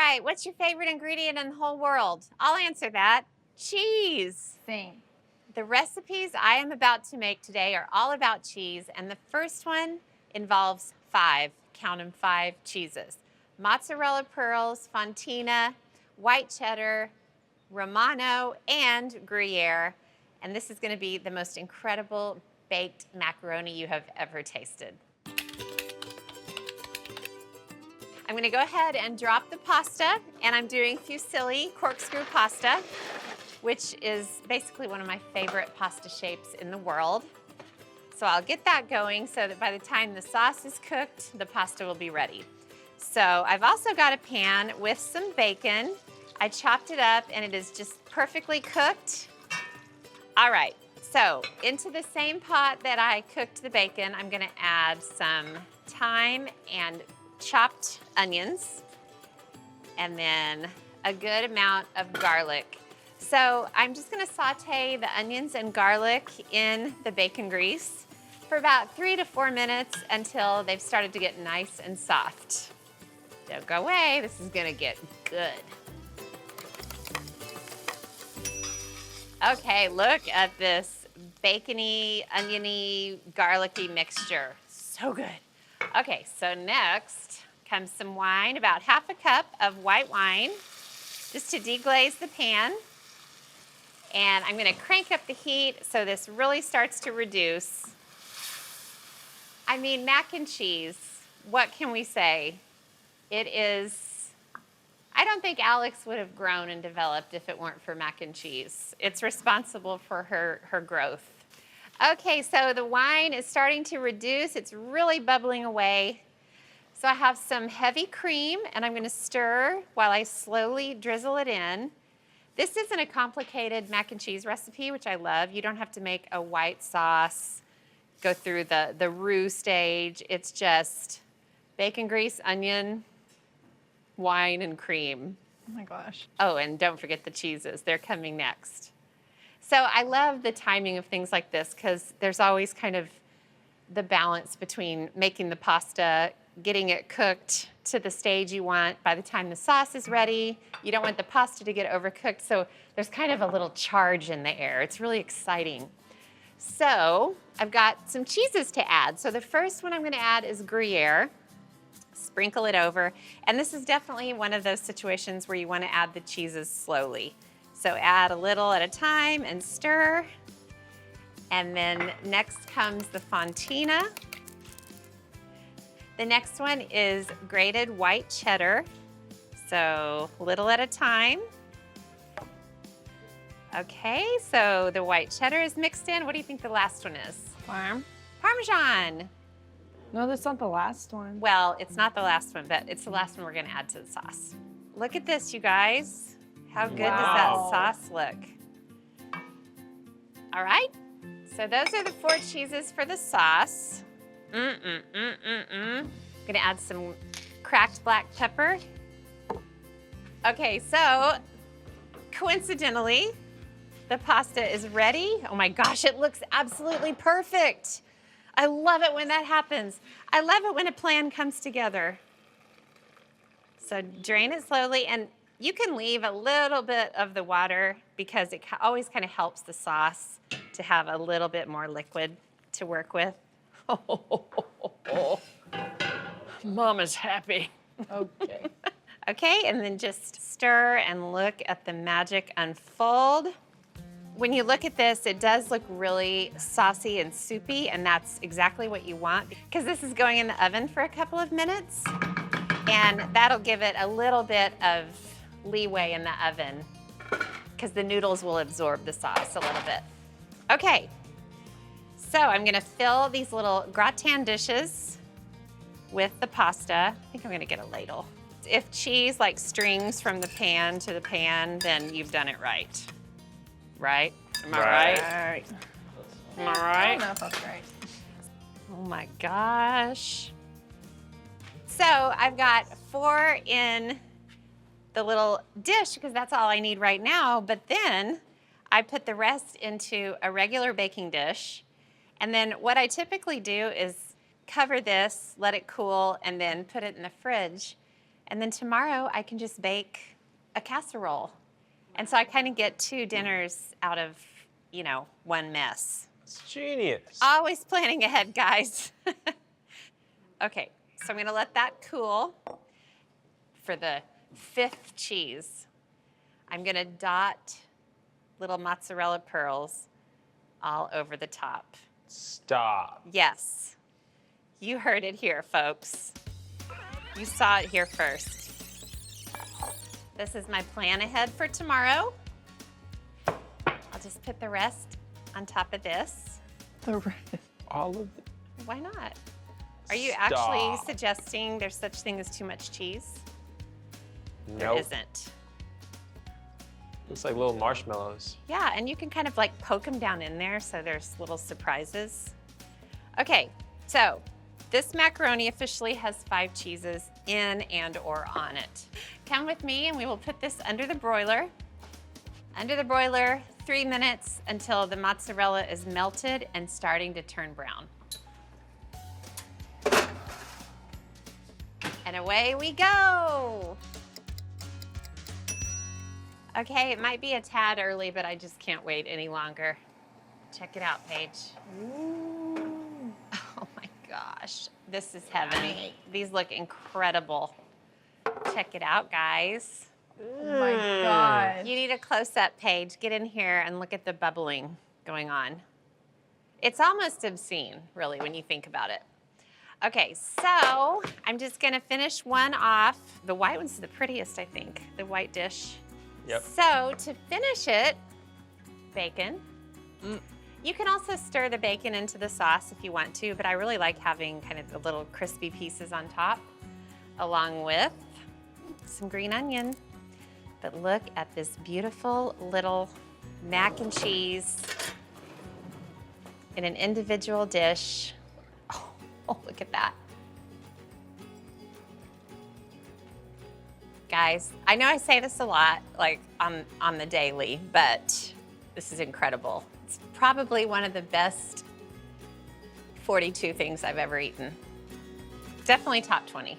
right, what's your favorite ingredient in the whole world? I'll answer that. Cheese. Same. The recipes I am about to make today are all about cheese, and the first one involves 5, count them, 5 cheeses. Mozzarella pearls, fontina, white cheddar, Romano, and Gruyere. And this is going to be the most incredible baked macaroni you have ever tasted. I'm going to go ahead and drop the pasta, and I'm doing fusilli corkscrew pasta, which is basically one of my favorite pasta shapes in the world. So I'll get that going so that by the time the sauce is cooked, the pasta will be ready. So I've also got a pan with some bacon. I chopped it up and it is just perfectly cooked. All right, so into the same pot that I cooked the bacon, I'm gonna add some thyme and chopped onions, and then a good amount of garlic. So I'm just gonna saute the onions and garlic in the bacon grease for about 3 to 4 minutes until they've started to get nice and soft. Don't go away, this is gonna get good. Okay, look at this bacony, oniony, garlicky mixture. So good. Okay, so next comes some wine, about half a cup of white wine, just to deglaze the pan. And I'm gonna crank up the heat so this really starts to reduce. I mean, mac and cheese, what can we say? It is, I don't think Alex would have grown and developed if it weren't for mac and cheese. It's responsible for her growth. Okay, so the wine is starting to reduce. It's really bubbling away. So I have some heavy cream, and I'm gonna stir while I slowly drizzle it in. This isn't a complicated mac and cheese recipe, which I love. You don't have to make a white sauce, go through the roux stage. It's just bacon grease, onion, wine, and cream. Oh my gosh. Oh, and don't forget the cheeses. They're coming next. So I love the timing of things like this because there's always kind of the balance between making the pasta, getting it cooked to the stage you want. By the time the sauce is ready, you don't want the pasta to get overcooked. So there's kind of a little charge in the air. It's really exciting. So I've got some cheeses to add. So the first one I'm going to add is Gruyere. Sprinkle it over. And this is definitely one of those situations where you want to add the cheeses slowly. So add a little at a time and stir. And then next comes the fontina. The next one is grated white cheddar. So little at a time. Okay, so the white cheddar is mixed in. What do you think the last one is? Parmesan. No, that's not the last one. Well, it's not the last one, but it's the last one we're gonna add to the sauce. Look at this, you guys. How good does that sauce look? All right, so those are the 4 cheeses for the sauce. I'm gonna add some cracked black pepper. Okay, so coincidentally, the pasta is ready. Oh my gosh, it looks absolutely perfect. I love it when that happens. I love it when a plan comes together. So drain it slowly, and you can leave a little bit of the water because it always kind of helps the sauce to have a little bit more liquid to work with. Mama's happy. Okay. Okay, and then just stir and look at the magic unfold. When you look at this, it does look really saucy and soupy, and that's exactly what you want because this is going in the oven for a couple of minutes, and that'll give it a little bit of leeway in the oven because the noodles will absorb the sauce a little bit. Okay, so I'm gonna fill these little gratin dishes with the pasta. I think I'm gonna get a ladle. If cheese like strings from the pan to the pan, then you've done it right. Right? Am I right? Am I I right? don't know if that's right. Oh my gosh. So I've got 4 in the little dish because that's all I need right now, but then I put the rest into a regular baking dish. And then what I typically do is cover this, let it cool, and then put it in the fridge. And then tomorrow I can just bake a casserole. And so I kind of get 2 dinners out of, one mess. It's genius. Always planning ahead, guys. Okay, so I'm gonna let that cool. For the 5th cheese, I'm gonna dot little mozzarella pearls all over the top. Stop. Yes, you heard it here, folks. You saw it here first. This is my plan ahead for tomorrow. I'll just put the rest on top of this. The rest. All of it. Why not? Are you Stop. actually suggesting there's such thing as too much cheese? There Nope. isn't. Looks like little marshmallows. Yeah, and you can kind of like poke them down in there so there's little surprises. Okay, so this macaroni officially has 5 cheeses in and or on it. Come with me and we will put this under the broiler. Under the broiler, 3 minutes until the mozzarella is melted and starting to turn brown. And away we go. Okay, it might be a tad early, but I just can't wait any longer. Check it out, Paige. Ooh. Oh my gosh, this is heavenly. These look incredible. Check it out, guys. Oh my God. You need a close-up, Paige. Get in here and look at the bubbling going on. It's almost obscene, really, when you think about it. Okay, so I'm just gonna finish one off. The white one's the prettiest, I think, the white dish. Yep. So to finish it, bacon. You can also stir the bacon into the sauce if you want to, but I really like having kind of the little crispy pieces on top, along with some green onion. But look at this beautiful little mac and cheese in an individual dish. Oh, look at that. Guys, I know I say this a lot, like on the daily, but this is incredible. It's probably one of the best 42 things I've ever eaten. Definitely top 20.